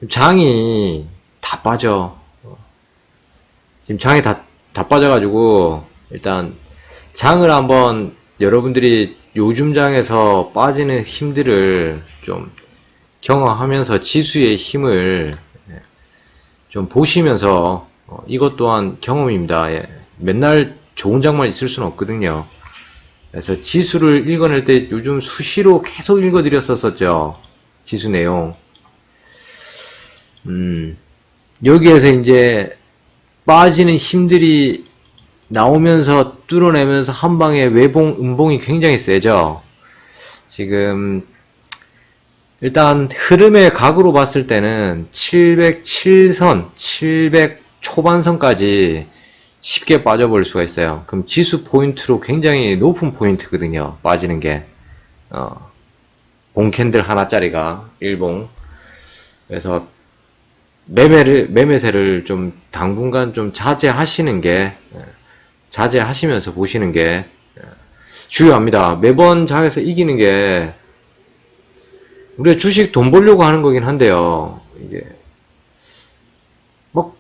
장이 다 빠져. 지금 장이 다 빠져가지고, 일단, 장을 한번 여러분들이 요즘 장에서 빠지는 힘들을 좀 경험하면서 지수의 힘을 좀 보시면서, 이것 또한 경험입니다. 예. 맨날 좋은 장만 있을 수는 없거든요. 그래서 지수를 읽어낼 때 요즘 수시로 계속 읽어드렸었죠. 지수 내용. 여기에서 이제 빠지는 힘들이 나오면서 뚫어내면서 한 방에 외봉, 음봉이 굉장히 세죠. 지금 일단 흐름의 각으로 봤을 때는 707선, 700 초반선까지 쉽게 빠져버릴 수가 있어요. 그럼 지수 포인트로 굉장히 높은 포인트거든요. 빠지는 게. 봉캔들 하나짜리가 1봉. 그래서 매매세를 좀 당분간 좀 자제하시면서 보시는 게 중요합니다. 매번 장에서 이기는 게 우리가 주식 돈 벌려고 하는 거긴 한데요. 이게 뭐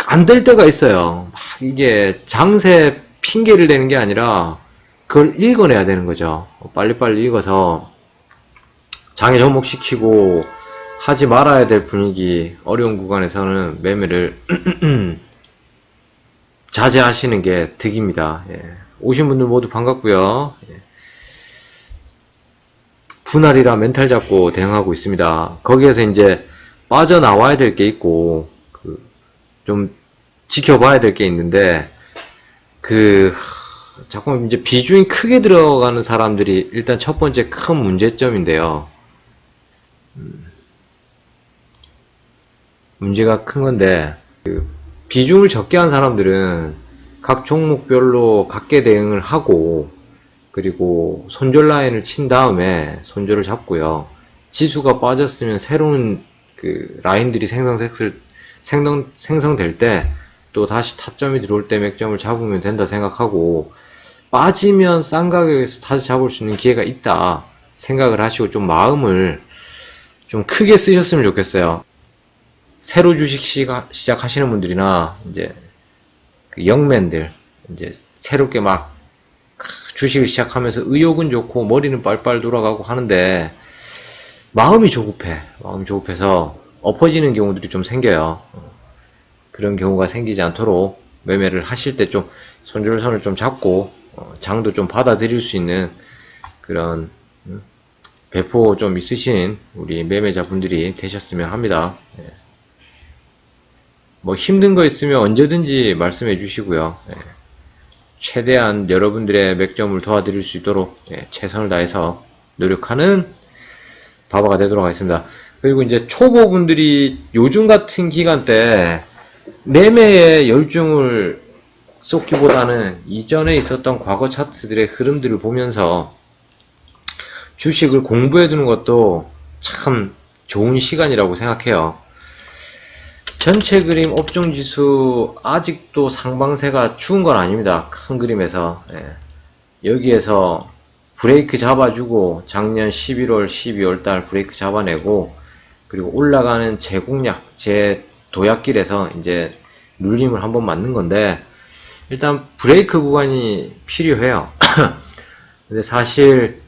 안 될 때가 있어요. 막 이게 장세 핑계를 대는 게 아니라 그걸 읽어내야 되는 거죠. 빨리빨리 읽어서 장에 접목시키고 하지 말아야 될 분위기, 어려운 구간에서는 매매를 자제하시는 게 득입니다. 예. 오신 분들 모두 반갑고요. 예. 분할이라 멘탈 잡고 대응하고 있습니다. 거기에서 이제 빠져나와야 될 게 있고 좀 지켜봐야 될 게 있는데 자꾸 이제 비중이 크게 들어가는 사람들이 일단 첫 번째 큰 문제점인데요. 문제가 큰 건데 비중을 적게 한 사람들은 각 종목별로 각계 대응을 하고 그리고 손절 라인을 친 다음에 손절을 잡고요. 지수가 빠졌으면 새로운 라인들이 생성될 때 또 다시 타점이 들어올 때 맥점을 잡으면 된다 생각하고 빠지면 싼 가격에서 다시 잡을 수 있는 기회가 있다 생각을 하시고 좀 마음을 좀 크게 쓰셨으면 좋겠어요. 새로 주식 시작하시는 분들이나 이제 영맨들 이제 새롭게 막 주식을 시작하면서 의욕은 좋고 머리는 빨빨 돌아가고 하는데 마음이 조급해서 엎어지는 경우들이 좀 생겨요. 그런 경우가 생기지 않도록 매매를 하실 때 좀 손절선을 좀 잡고 장도 좀 받아들일 수 있는 그런 배포 좀 있으신 우리 매매자 분들이 되셨으면 합니다. 뭐 힘든 거 있으면 언제든지 말씀해 주시고요. 최대한 여러분들의 맥점을 도와드릴 수 있도록 최선을 다해서 노력하는 바바가 되도록 하겠습니다. 그리고 이제 초보분들이 요즘 같은 기간 때 매매에 열중을 쏟기보다는 이전에 있었던 과거 차트들의 흐름들을 보면서 주식을 공부해 두는 것도 참 좋은 시간이라고 생각해요. 전체 그림 업종지수 아직도 상방세가 죽은 건 아닙니다. 큰 그림에서. 여기에서 브레이크 잡아주고 작년 11월, 12월 달 브레이크 잡아내고 그리고 올라가는 제 도약길에서 이제 눌림을 한번 맞는 건데 일단 브레이크 구간이 필요해요. 근데 사실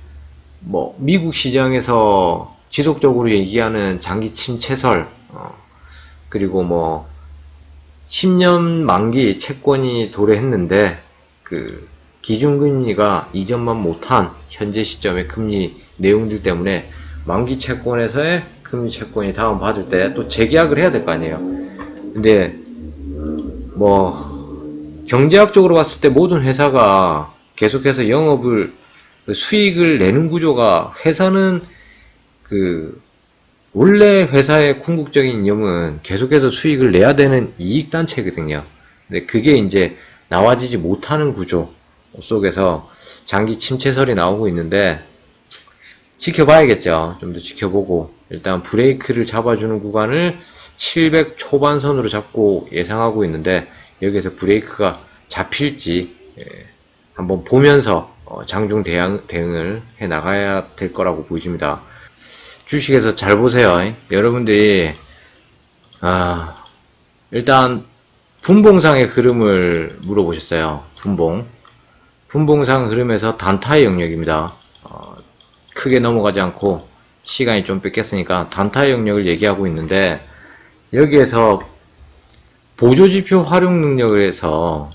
뭐 미국 시장에서 지속적으로 얘기하는 장기 침체설 그리고 뭐 10년 만기 채권이 도래했는데 기준금리가 이전만 못한 현재 시점의 금리 내용들 때문에 만기 채권에서의 금리 채권이 다운 받을 때 또 재계약을 해야 될 거 아니에요. 근데 뭐 경제학적으로 봤을 때 모든 회사가 계속해서 수익을 내는 구조가 회사는 원래 회사의 궁극적인 이념은 계속해서 수익을 내야 되는 이익단체거든요. 근데 그게 이제 나와지지 못하는 구조 속에서 장기 침체설이 나오고 있는데 지켜봐야겠죠. 좀 더 지켜보고 일단 브레이크를 잡아주는 구간을 700 초반선으로 잡고 예상하고 있는데 여기에서 브레이크가 잡힐지 한번 보면서 장중 대응을 해 나가야 될 거라고 보여집니다. 주식에서 잘 보세요. 여러분들이 일단 분봉상의 흐름을 물어보셨어요. 분봉상 흐름에서 단타의 영역입니다. 크게 넘어가지 않고 시간이 좀 뺏겼으니까 단타의 영역을 얘기하고 있는데, 여기에서 보조지표 활용 능력을 해서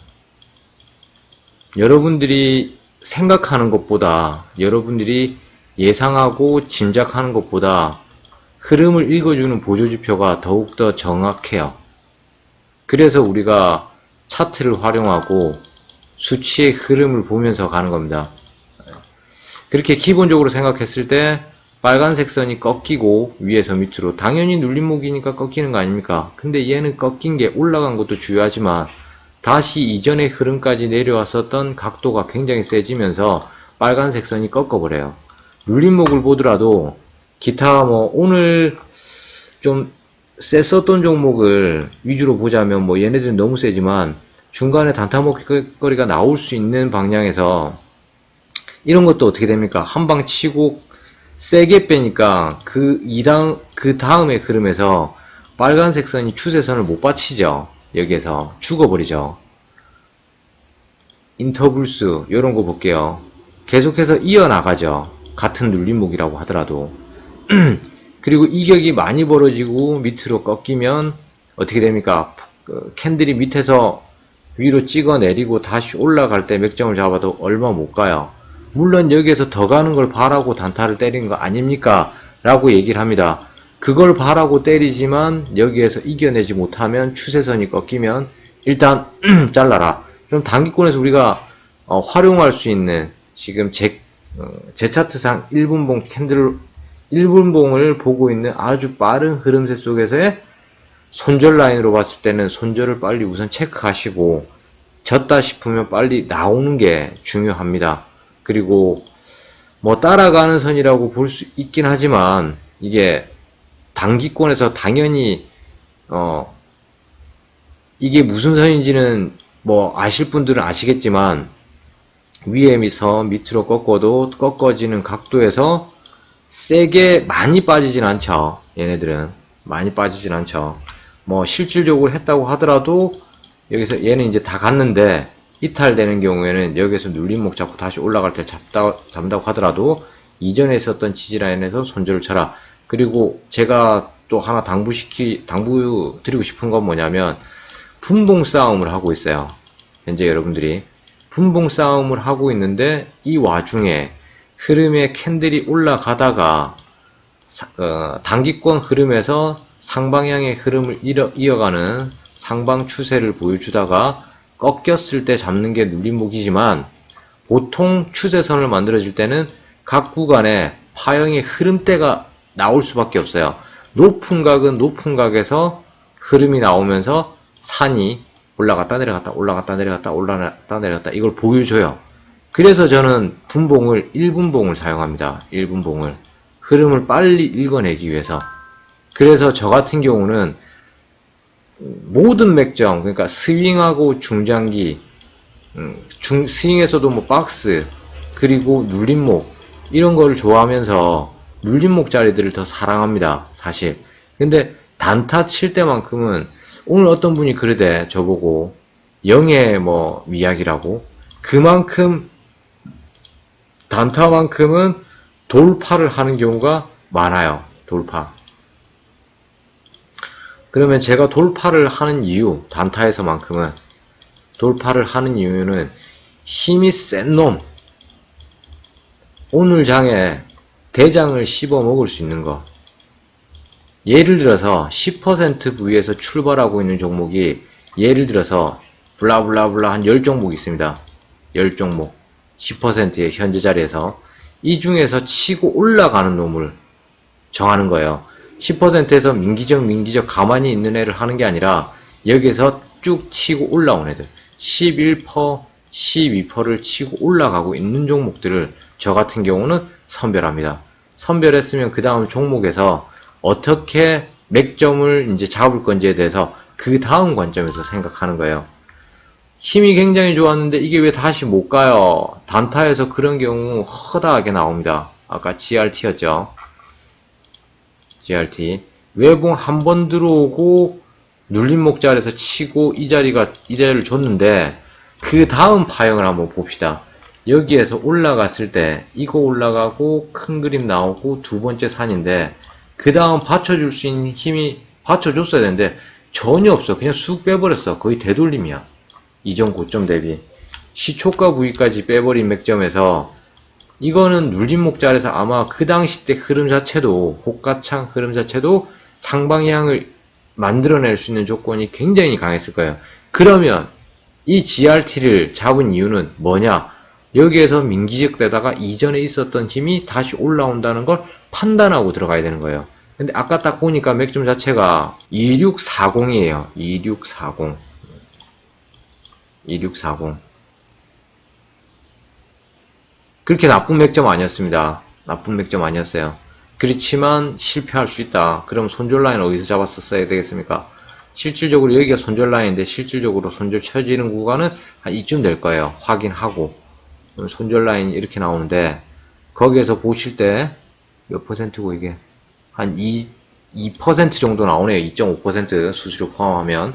여러분들이 생각하는 것보다, 여러분들이 예상하고 짐작하는 것보다 흐름을 읽어주는 보조지표가 더욱더 정확해요. 그래서 우리가 차트를 활용하고 수치의 흐름을 보면서 가는 겁니다. 그렇게 기본적으로 생각했을 때 빨간색 선이 꺾이고 위에서 밑으로, 당연히 눌림목이니까 꺾이는 거 아닙니까? 근데 얘는 꺾인 게 올라간 것도 중요하지만 다시 이전의 흐름까지 내려왔었던 각도가 굉장히 세지면서 빨간색 선이 꺾어버려요. 눌림목을 보더라도 기타 오늘 좀 셌었던 종목을 위주로 보자면 얘네들은 너무 세지만 중간에 단타 먹거리가 나올 수 있는 방향에서 이런 것도 어떻게 됩니까? 한 방 치고 세게 빼니까 그 다음의 흐름에서 빨간색 선이 추세선을 못 받치죠. 여기에서 죽어버리죠. 인터불스 이런 거 볼게요. 계속해서 이어나가죠. 같은 눌림목이라고 하더라도. 그리고 이격이 많이 벌어지고 밑으로 꺾이면 어떻게 됩니까? 캔들이 밑에서 위로 찍어 내리고 다시 올라갈 때 맥점을 잡아도 얼마 못 가요. 물론 여기에서 더 가는 걸 바라고 단타를 때리는 거 아닙니까? 라고 얘기를 합니다. 그걸 바라고 때리지만 여기에서 이겨내지 못하면, 추세선이 꺾이면 일단 잘라라. 그럼 단기권에서 우리가 활용할 수 있는, 지금 제 차트상 1분봉 캔들 1분봉을 보고 있는 아주 빠른 흐름세 속에서의 손절 라인으로 봤을 때는 손절을 빨리 우선 체크하시고, 졌다 싶으면 빨리 나오는 게 중요합니다. 그리고 따라가는 선이라고 볼 수 있긴 하지만 이게 단기권에서 당연히 이게 무슨 선인지는 아실 분들은 아시겠지만, 위에서 밑으로 꺾어도 꺾어지는 각도에서 세게 많이 빠지진 않죠. 얘네들은 많이 빠지진 않죠. 실질적으로 했다고 하더라도 여기서 얘는 이제 다 갔는데 이탈되는 경우에는 여기서 눌림목 잡고 다시 올라갈 때 잡는다고 하더라도 이전에 있었던 지지라인에서 손절을 쳐라. 그리고 제가 또 하나 당부 드리고 싶은 건 뭐냐면, 분봉 싸움을 하고 있어요. 현재 여러분들이 분봉 싸움을 하고 있는데, 이 와중에 흐름의 캔들이 올라가다가 단기권 흐름에서 상방향의 흐름을 이어가는 상방 추세를 보여주다가 꺾였을 때 잡는 게 눌림목이지만, 보통 추세선을 만들어질 때는 각 구간에 파형의 흐름대가 나올 수밖에 없어요. 높은 각은 높은 각에서 흐름이 나오면서 산이 올라갔다 내려갔다 올라갔다 내려갔다 올라갔다 내려갔다 이걸 보여줘요. 그래서 저는 분봉을 1분봉을 사용합니다. 1분봉을 흐름을 빨리 읽어내기 위해서. 그래서 저 같은 경우는 모든 맥점, 그러니까 스윙하고 중장기, 스윙에서도 박스, 그리고 눌림목 이런 거를 좋아하면서 눌림목 자리들을 더 사랑합니다. 사실. 근데 단타 칠 때만큼은, 오늘 어떤 분이 그러대 저보고, 영의 미약이라고, 그만큼 단타만큼은 돌파를 하는 경우가 많아요. 돌파. 그러면 제가 돌파를 하는 이유, 단타에서만큼은 돌파를 하는 이유는 힘이 센 놈, 오늘 장에 대장을 씹어 먹을 수 있는 거. 예를 들어서 10% 부위에서 출발하고 있는 종목이, 예를 들어서 블라블라블라 한 10종목 있습니다. 10종목 10%의 현재 자리에서 이 중에서 치고 올라가는 놈을 정하는 거예요. 10%에서 민기적 가만히 있는 애를 하는 게 아니라 여기에서 쭉 치고 올라온 애들, 11%, 12%를 치고 올라가고 있는 종목들을 저 같은 경우는 선별합니다. 선별했으면 그 다음 종목에서 어떻게 맥점을 이제 잡을 건지에 대해서 그 다음 관점에서 생각하는 거예요. 힘이 굉장히 좋았는데 이게 왜 다시 못 가요? 단타에서 그런 경우 허다하게 나옵니다. 아까 GRT였죠. GRT. 외봉 한 번 들어오고 눌린 목자리에서 치고 이 자리를 줬는데 그 다음 파형을 한번 봅시다. 여기에서 올라갔을 때 이거 올라가고 큰 그림 나오고 두 번째 산인데 그 다음 받쳐줄 수 있는 힘이 받쳐줬어야 되는데 전혀 없어. 그냥 쑥 빼버렸어. 거의 되돌림이야. 이전 고점 대비. 시초가 부위까지 빼버린 맥점에서 이거는 눌린 목자리에서 아마 그 당시 때 흐름 자체도 호가창 흐름 자체도 상방향을 만들어낼 수 있는 조건이 굉장히 강했을 거예요. 그러면 이 GRT를 잡은 이유는 뭐냐? 여기에서 민기적되다가 이전에 있었던 힘이 다시 올라온다는 걸 판단하고 들어가야 되는 거예요. 근데 아까 딱 보니까 맥점 자체가 2640이에요. 2640. 2640. 그렇게 나쁜 맥점 아니었습니다. 나쁜 맥점 아니었어요. 그렇지만 실패할 수 있다. 그럼 손절 라인 어디서 잡았었어야 되겠습니까? 실질적으로 여기가 손절 라인인데 실질적으로 손절 쳐지는 구간은 한 이쯤 될 거예요. 확인하고. 손절 라인이 이렇게 나오는데 거기에서 보실 때 몇 퍼센트고 이게 한 2% 정도 나오네요. 2.5% 수수료 포함하면.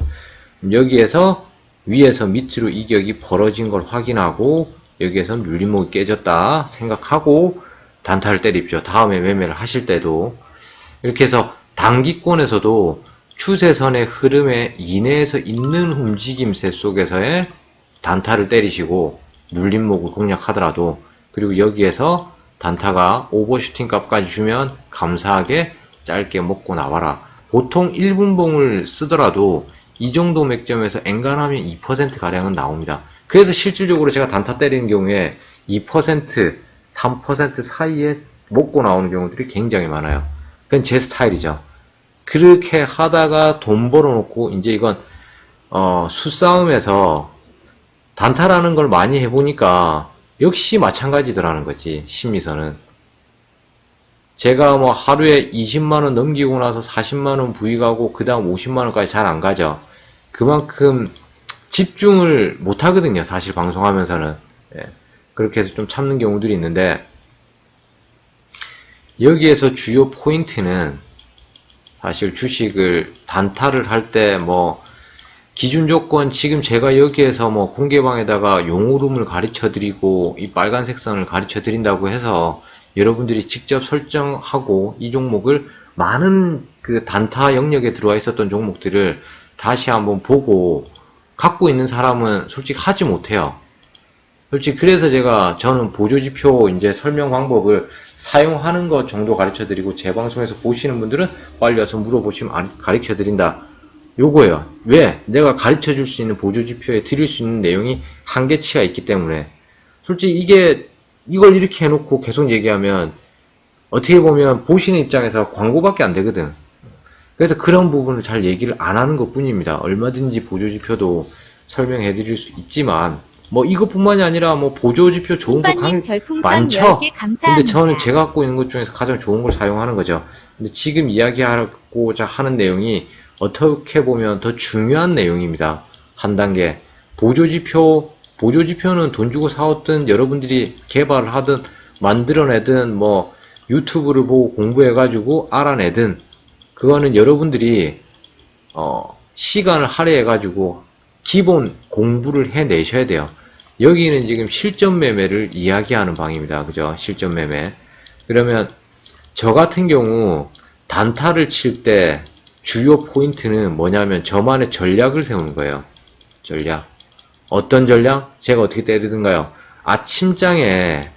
여기에서 위에서 밑으로 이격이 벌어진 걸 확인하고 여기에서 눌림목이 깨졌다 생각하고 단타를 때립시오. 다음에 매매를 하실 때도 이렇게 해서 단기권에서도 추세선의 흐름에 이내에서 있는 움직임세 속에서의 단타를 때리시고 눌림목을 공략하더라도 그리고 여기에서 단타가 오버슈팅 값까지 주면 감사하게 짧게 먹고 나와라. 보통 1분봉을 쓰더라도 이 정도 맥점에서 엔간하면 2%가량은 나옵니다. 그래서 실질적으로 제가 단타 때리는 경우에 2%, 3% 사이에 먹고 나오는 경우들이 굉장히 많아요. 그건 제 스타일이죠. 그렇게 하다가 돈 벌어놓고 이제 이건 수싸움에서 단타라는 걸 많이 해보니까 역시 마찬가지더라는 거지. 심리선은 제가 뭐 하루에 20만원 넘기고 나서 40만원 부위 가고 그 다음 50만원까지 잘 안 가죠. 그만큼 집중을 못 하거든요. 사실 방송하면서는. 예. 그렇게 해서 좀 참는 경우들이 있는데 여기에서 주요 포인트는 사실 주식을 단타를 할 때 뭐 기준 조건 지금 제가 여기에서 뭐 공개방에다가 용오름을 가르쳐 드리고 이 빨간색 선을 가르쳐 드린다고 해서 여러분들이 직접 설정하고 이 종목을 많은 그 단타 영역에 들어와 있었던 종목들을 다시 한번 보고 갖고 있는 사람은 솔직히 하지 못해요. 솔직히 그래서 저는 보조지표 이제 설명 방법을 사용하는 것 정도 가르쳐 드리고 제 방송에서 보시는 분들은 빨리 와서 물어보시면 가르쳐 드린다. 요거예요. 왜? 내가 가르쳐 줄 수 있는 보조지표에 드릴 수 있는 내용이 한계치가 있기 때문에. 솔직히 이걸 이렇게 해놓고 계속 얘기하면 어떻게 보면 보시는 입장에서 광고밖에 안 되거든. 그래서 그런 부분을 잘 얘기를 안 하는 것 뿐입니다. 얼마든지 보조지표도 설명해 드릴 수 있지만 뭐 이것뿐만이 아니라 뭐 보조지표 좋은 거 많죠. 근데 저는 제가 갖고 있는 것 중에서 가장 좋은 걸 사용하는 거죠. 근데 지금 이야기하고자 하는 내용이 어떻게 보면 더 중요한 내용입니다. 한 단계. 보조지표는 돈 주고 사왔든 여러분들이 개발을 하든 만들어내든 뭐 유튜브를 보고 공부해가지고 알아내든 그거는 여러분들이 시간을 할애해가지고 기본 공부를 해내셔야 돼요. 여기는 지금 실전 매매를 이야기하는 방입니다. 그죠? 실전 매매. 그러면 저 같은 경우 단타를 칠 때 주요 포인트는 뭐냐면 저만의 전략을 세우는 거예요. 전략. 어떤 전략? 제가 어떻게 때리든가요? 아침장에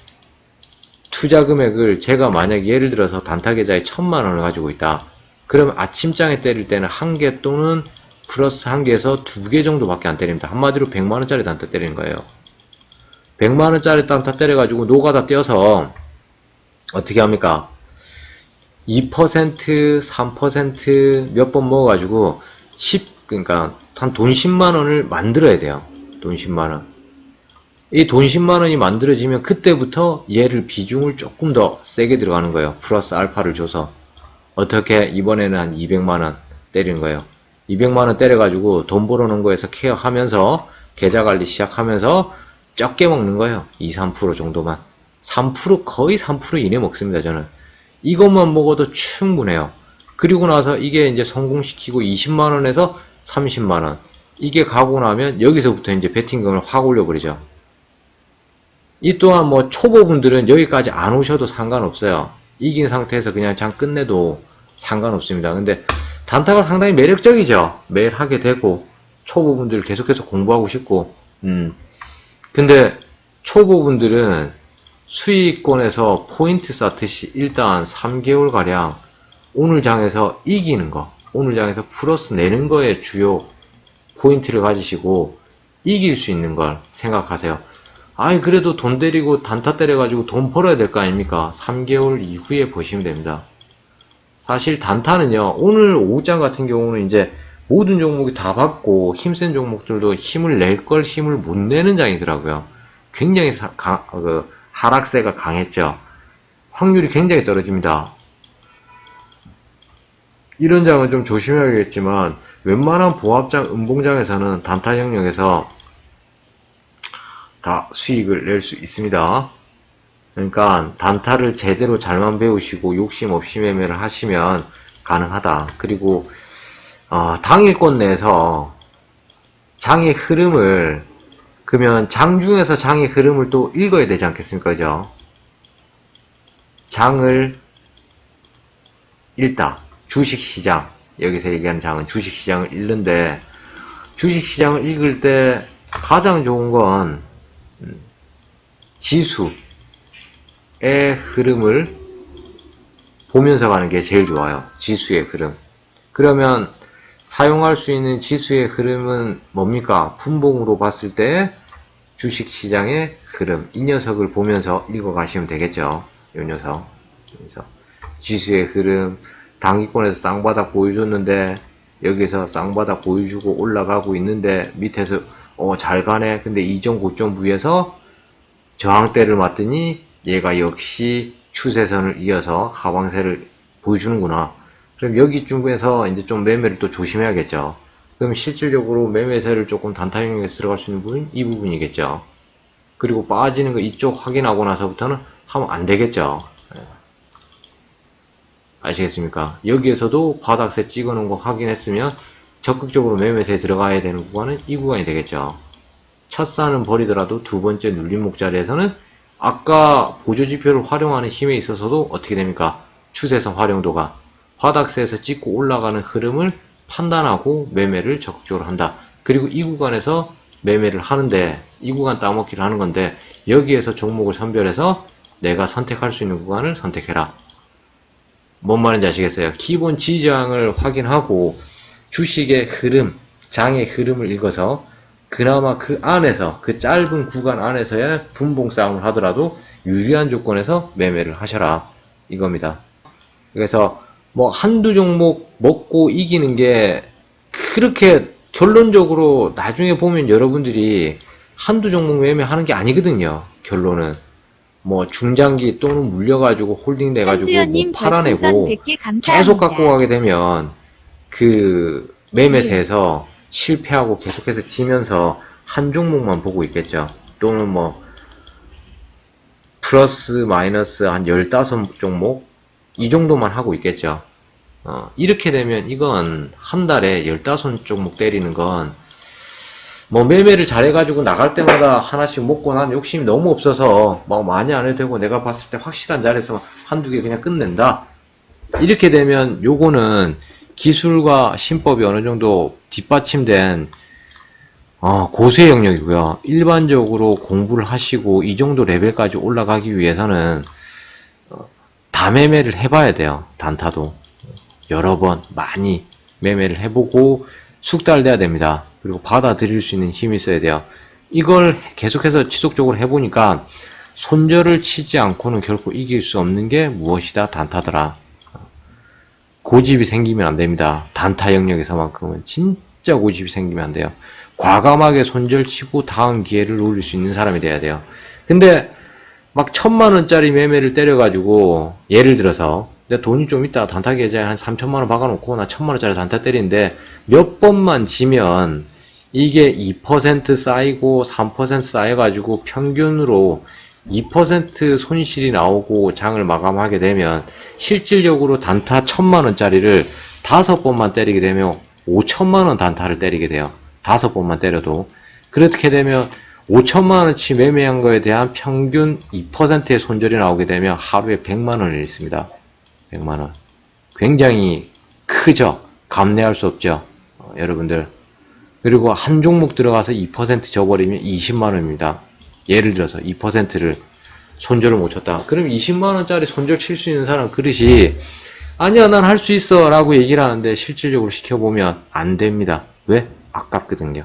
투자 금액을 제가 만약 예를 들어서 단타 계좌에 1000만원을 가지고 있다. 그러면 아침장에 때릴 때는 1개 또는 플러스 1개에서 2개 정도밖에 안 때립니다. 한마디로 100만원짜리 단타 때리는 거예요. 100만원짜리 단타 때려가지고 노가다 떼어서 어떻게 합니까? 2%, 3% 몇 번 먹어가지고 그러니까 한 돈 10만원을 만들어야 돼요. 돈 10만원. 이 돈 10만원이 만들어지면 그때부터 얘를 비중을 조금 더 세게 들어가는 거예요. 플러스 알파를 줘서. 어떻게? 이번에는 한 200만원 때리는 거예요. 200만원 때려가지고 돈 벌어놓은 거에서 케어하면서 계좌 관리 시작하면서 적게 먹는 거예요. 2, 3% 정도만. 3% 거의 3% 이내 먹습니다. 저는. 이것만 먹어도 충분해요. 그리고 나서 이게 이제 성공시키고 20만원에서 30만원. 이게 가고 나면 여기서부터 이제 베팅금을 확 올려버리죠. 이 또한 뭐 초보분들은 여기까지 안 오셔도 상관없어요. 이긴 상태에서 그냥 장 끝내도 상관없습니다. 근데 단타가 상당히 매력적이죠. 매일 하게 되고 초보분들 계속해서 공부하고 싶고 근데 초보분들은 수익권에서 포인트 쌓듯이 일단 3개월가량 오늘 장에서 이기는 거, 오늘 장에서 플러스 내는 거에 주요 포인트를 가지시고 이길 수 있는 걸 생각하세요. 아이 그래도 돈 때리고 단타 때려가지고 돈 벌어야 될 거 아닙니까? 3개월 이후에 보시면 됩니다. 사실 단타는요, 오늘 오후장 같은 경우는 이제 모든 종목이 다 받고 힘센 종목들도 힘을 낼 걸 힘을 못 내는 장이더라고요. 굉장히 하락세가 강했죠. 확률이 굉장히 떨어집니다. 이런 장은 좀 조심해야겠지만 웬만한 보합장, 음봉장에서는 단타 영역에서 다 수익을 낼 수 있습니다. 그러니까 단타를 제대로 잘만 배우시고 욕심 없이 매매를 하시면 가능하다. 그리고 당일권 내에서 장의 흐름을 그러면 장중에서 장의 흐름을 또 읽어야 되지 않겠습니까? 그죠? 장을 읽다. 주식시장, 여기서 얘기하는 장은 주식시장을 읽는데 주식시장을 읽을 때 가장 좋은 건 지수의 흐름을 보면서 가는 게 제일 좋아요. 지수의 흐름. 그러면 사용할 수 있는 지수의 흐름은 뭡니까? 분봉으로 봤을 때 주식시장의 흐름. 이 녀석을 보면서 읽어가시면 되겠죠. 이 녀석. 그래서 지수의 흐름. 단기권에서 쌍바닥 보여줬는데 여기서 쌍바닥 보여주고 올라가고 있는데 밑에서 잘 가네. 근데 이전 고점 부위에서 저항대를 맞더니 얘가 역시 추세선을 이어서 하방세를 보여주는구나. 그럼 여기쯤에서 이제 좀 매매를 또 조심해야겠죠. 그럼 실질적으로 매매세를 조금 단타 영역에 들어갈 수 있는 부분이 이 부분이겠죠. 그리고 빠지는 거 이쪽 확인하고 나서부터는 하면 안 되겠죠. 아시겠습니까? 여기에서도 바닥세 찍어놓은 거 확인했으면 적극적으로 매매세에 들어가야 되는 구간은 이 구간이 되겠죠. 첫 산은 버리더라도 두 번째 눌림목 자리에서는 아까 보조지표를 활용하는 힘에 있어서도 어떻게 됩니까? 추세선 활용도가 바닥세에서 찍고 올라가는 흐름을 판단하고 매매를 적극적으로 한다. 그리고 이 구간에서 매매를 하는데 이 구간 따먹기를 하는 건데 여기에서 종목을 선별해서 내가 선택할 수 있는 구간을 선택해라. 뭔 말인지 아시겠어요? 기본 지지장을 확인하고 주식의 흐름, 장의 흐름을 읽어서 그나마 그 안에서, 그 짧은 구간 안에서의 분봉 싸움을 하더라도 유리한 조건에서 매매를 하셔라. 이겁니다. 그래서 뭐 한두 종목 먹고 이기는 게 그렇게 결론적으로 나중에 보면 여러분들이 한두 종목 매매하는 게 아니거든요. 결론은. 뭐 중장기 또는 물려가지고 홀딩 돼가지고 뭐 팔아내고 계속 갖고 가게 되면 그 매매세에서 실패하고 계속해서 지면서 한 종목만 보고 있겠죠. 또는 뭐 플러스 마이너스 한 15종목 이 정도만 하고 있겠죠. 이렇게 되면 이건 한 달에 15종목 때리는 건 뭐 매매를 잘해가지고 나갈 때마다 하나씩 먹고 난 욕심이 너무 없어서 막 많이 안 해도 되고 내가 봤을 때 확실한 자리에서 한두 개 그냥 끝낸다. 이렇게 되면 요거는 기술과 신법이 어느 정도 뒷받침된 고수의 영역이고요. 일반적으로 공부를 하시고 이 정도 레벨까지 올라가기 위해서는 다매매를 해봐야 돼요. 단타도 여러 번 많이 매매를 해보고 숙달돼야 됩니다. 그리고 받아들일 수 있는 힘이 있어야 돼요. 이걸 계속해서 지속적으로 해보니까 손절을 치지 않고는 결코 이길 수 없는 게 무엇이다? 단타더라. 고집이 생기면 안 됩니다. 단타 영역에서만큼은 진짜 고집이 생기면 안 돼요. 과감하게 손절치고 다음 기회를 노릴 수 있는 사람이 돼야 돼요. 근데 막 1000만원짜리 매매를 때려가지고 예를 들어서 내가 돈이 좀 있다 단타 계좌에 한 3000만원 박아놓고 나 1000만원짜리 단타 때리는데 몇 번만 지면 이게 2% 쌓이고 3% 쌓여가지고 평균으로 2% 손실이 나오고 장을 마감하게 되면 실질적으로 단타 1000만원짜리를 5번만 때리게 되면 5천만원 단타를 때리게 돼요. 5번만 때려도. 그렇게 되면 5천만원치 매매한 거에 대한 평균 2%의 손절이 나오게 되면 하루에 100만원을 잃습니다. 100만원. 굉장히 크죠? 감내할 수 없죠? 여러분들. 그리고 한 종목 들어가서 2% 져버리면 20만원입니다. 예를 들어서 2%를 손절을 못 쳤다. 그럼 20만원짜리 손절 칠 수 있는 사람 그릇이 아니야 난 할 수 있어 라고 얘기를 하는데 실질적으로 시켜보면 안 됩니다. 왜? 아깝거든요.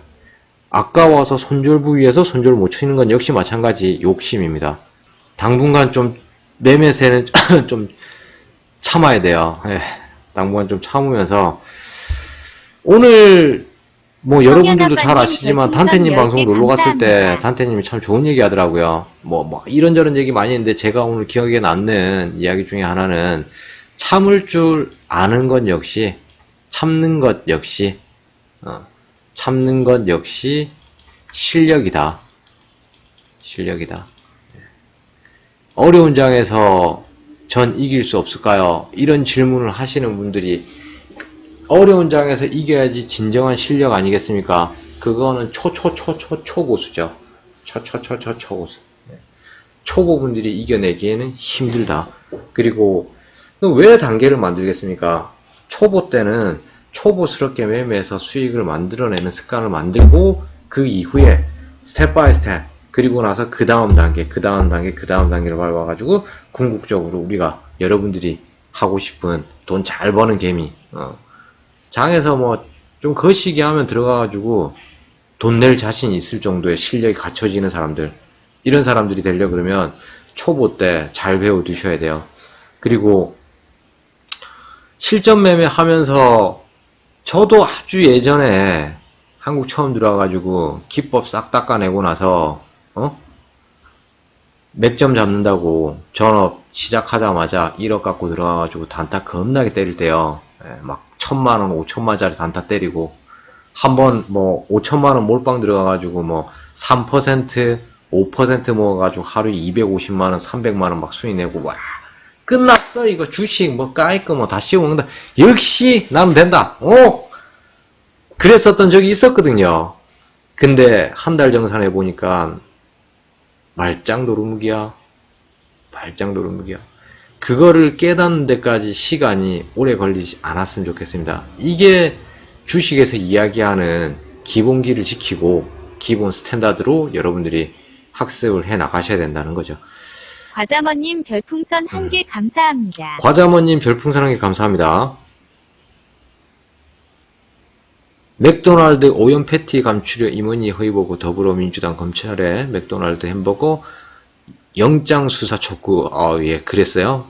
아까워서 손절 부위에서 손절을 못 치는 건 역시 마찬가지 욕심입니다. 당분간 좀 매매세는 좀 참아야 돼요. 당분간 좀 참으면서 오늘 뭐 여러분들도 잘 아시지만 단테님 방송 놀러 갔을 때 단테님이 참 좋은 얘기 하더라고요. 뭐 이런저런 얘기 많이 했는데 제가 오늘 기억에 남는 이야기 중에 하나는 참을 줄 아는 것 역시 참는 것 역시 참는 것 역시 실력이다. 실력이다. 어려운 장에서 전 이길 수 없을까요? 이런 질문을 하시는 분들이 어려운 장에서 이겨야지 진정한 실력 아니겠습니까? 그거는 초고수죠. 초고수. 초보분들이 이겨내기에는 힘들다. 그리고 왜 단계를 만들겠습니까? 초보 때는 초보스럽게 매매해서 수익을 만들어내는 습관을 만들고 그 이후에 스텝 바이 스텝 그리고 나서 그 다음 단계를 밟아가지고 궁극적으로 우리가 여러분들이 하고 싶은 돈 잘 버는 개미 장에서 뭐 좀 거시기 하면 들어가가지고 돈 낼 자신 있을 정도의 실력이 갖춰지는 사람들 이런 사람들이 되려고 그러면 초보 때 잘 배워 두셔야 돼요. 그리고 실전 매매 하면서 저도 아주 예전에 한국 처음 들어와가지고 기법 싹 닦아내고 나서 맥점 잡는다고 전업 시작하자마자 1억 갖고 들어가가지고 단타 겁나게 때릴 때요. 막 1000만원, 5천만원짜리 단타 때리고 한번 뭐 5천만원 몰빵 들어가가지고 뭐 3%, 5% 모아가지고 하루에 250만원, 300만원 막 수익 내고 와 끝났어 이거 주식 뭐 까이거 뭐 다 씌워먹는다. 역시 나는 된다. 그랬었던 적이 있었거든요. 근데 한 달 정산해 보니까 말짱도루묵이야. 그거를 깨닫는 데까지 시간이 오래 걸리지 않았으면 좋겠습니다. 이게 주식에서 이야기하는 기본기를 지키고 기본 스탠다드로 여러분들이 학습을 해 나가셔야 된다는 거죠. 과자머님 별풍선 1개 감사합니다. 과자머님 별풍선 1개 감사합니다. 맥도날드 오염 패티 감추려 임원이 허위보고 더불어민주당 검찰에 맥도날드 햄버거 영장 수사 촉구. 예, 그랬어요.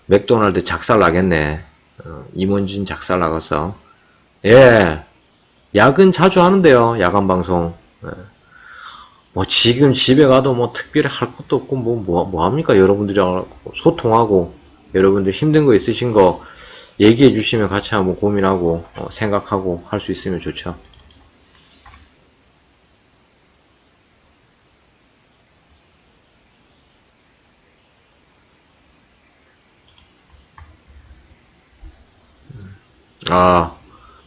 맥도날드 작살 나겠네. 임원진 작살 나갔어. 예, 야근 자주 하는데요. 야간 방송. 뭐 지금 집에 가도 뭐 특별히 할 것도 없고 뭐 합니까? 여러분들이랑 소통하고 여러분들 힘든 거 있으신 거 얘기해 주시면 같이 한번 고민하고 생각하고 할 수 있으면 좋죠.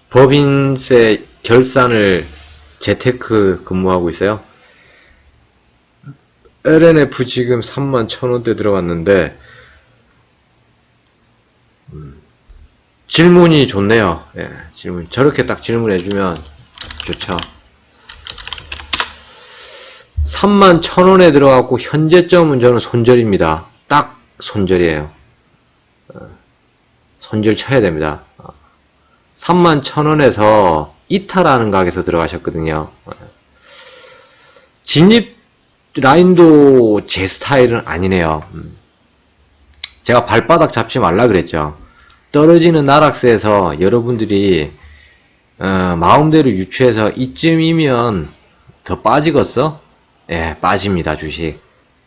법인세 결산을 재테크 근무하고 있어요. LNF 지금 31,000원대 들어갔는데 질문이 좋네요. 예, 질문 저렇게 딱 질문해주면 좋죠. 31,000원에 들어갔고 현재점은 저는 손절입니다. 딱 손절이에요. 손절 쳐야 됩니다. 31,000원에서 이탈하는 가격에서 들어가셨거든요. 진입 라인도 제 스타일은 아니네요. 제가 발바닥 잡지 말라 그랬죠. 떨어지는 나락세에서 여러분들이 마음대로 유추해서 이쯤이면 더 빠지겠어? 예, 빠집니다. 주식.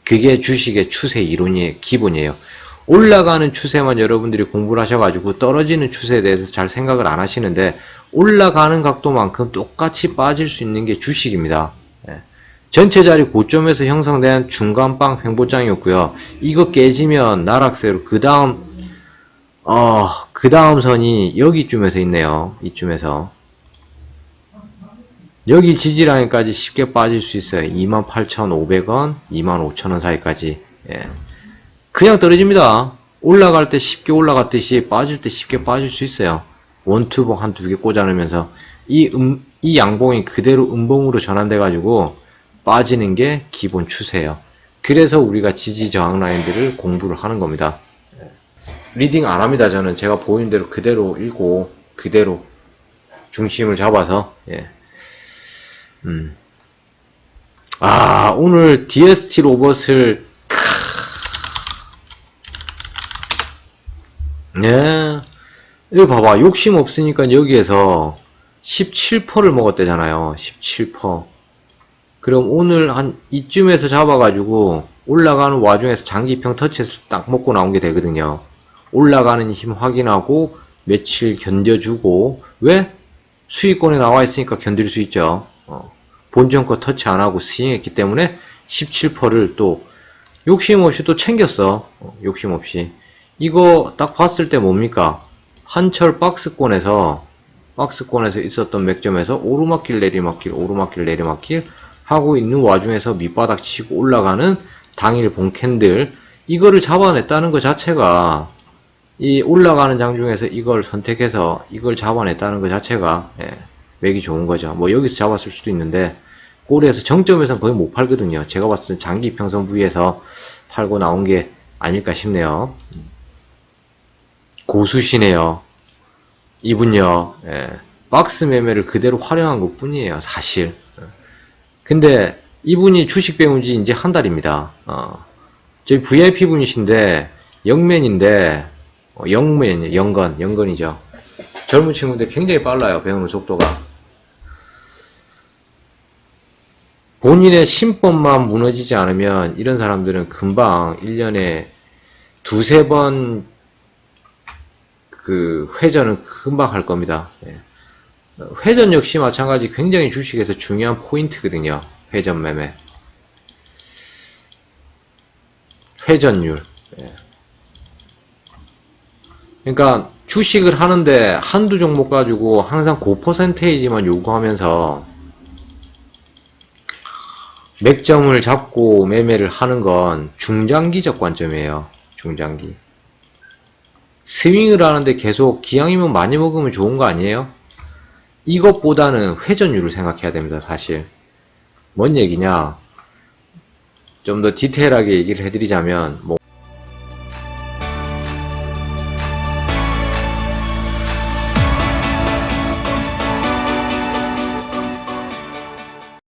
그게 주식의 추세 이론이 기본이에요. 올라가는 추세만 여러분들이 공부를 하셔가지고 떨어지는 추세에 대해서 잘 생각을 안 하시는데 올라가는 각도만큼 똑같이 빠질 수 있는 게 주식입니다. 예. 전체 자리 고점에서 형성된 중간방 횡보장이었고요. 이거 깨지면 나락세로 그 다음 선이 여기쯤에서 있네요. 이쯤에서. 여기 지지라인까지 쉽게 빠질 수 있어요. 28,500원, 25,000원 사이까지. 예. 그냥 떨어집니다. 올라갈 때 쉽게 올라갔듯이 빠질 때 쉽게 빠질 수 있어요. 원투봉 한 두 개 꽂아놓으면서 이 양봉이 그대로 음봉으로 전환돼가지고 빠지는 게 기본 추세예요. 그래서 우리가 지지 저항 라인들을 공부를 하는 겁니다. 리딩 안 합니다. 저는 제가 보이는 대로 그대로 읽고 그대로 중심을 잡아서 예. 오늘 DST 로봇을 네. 이거 봐봐. 욕심 없으니까 여기에서 17%를 먹었대잖아요. 17%. 그럼 오늘 한 이쯤에서 잡아가지고 올라가는 와중에서 장기평 터치해서 딱 먹고 나온 게 되거든요. 올라가는 힘 확인하고 며칠 견뎌주고 왜? 수익권에 나와 있으니까 견딜 수 있죠. 본전 거 터치 안 하고 스윙했기 때문에 17%를 또 욕심 없이 또 챙겼어. 욕심 없이. 이거 딱 봤을 때 뭡니까? 한철 박스권에서 있었던 맥점에서 오르막길 내리막길 오르막길 내리막길 하고 있는 와중에서 밑바닥 치고 올라가는 당일 본캔들 이거를 잡아냈다는 것 자체가 이 올라가는 장중에서 이걸 선택해서 이걸 잡아냈다는 것 자체가 맥이 좋은 거죠. 뭐 여기서 잡았을 수도 있는데 꼬리에서 정점에서는 거의 못 팔거든요. 제가 봤을 때 장기 평선 부위에서 팔고 나온 게 아닐까 싶네요. 고수시네요. 이분요. 박스 매매를 그대로 활용한 것 뿐이에요. 사실. 근데 이분이 주식 배운 지 이제 한 달입니다. 저희 VIP 분이신데 영맨인데 영건이죠. 젊은 친구인데 굉장히 빨라요. 배우는 속도가. 본인의 신법만 무너지지 않으면 이런 사람들은 금방 1년에 두세 번 그 회전은 금방 할 겁니다. 회전 역시 마찬가지 굉장히 주식에서 중요한 포인트거든요. 회전 매매. 회전율. 그러니까 주식을 하는데 한두 종목 가지고 항상 고퍼센테이지만 요구하면서 맥점을 잡고 매매를 하는 건 중장기적 관점이에요. 중장기. 스윙을 하는데 계속 기왕이면 많이 먹으면 좋은 거 아니에요? 이것보다는 회전율을 생각해야 됩니다. 사실. 뭔 얘기냐? 좀 더 디테일하게 얘기를 해드리자면 뭐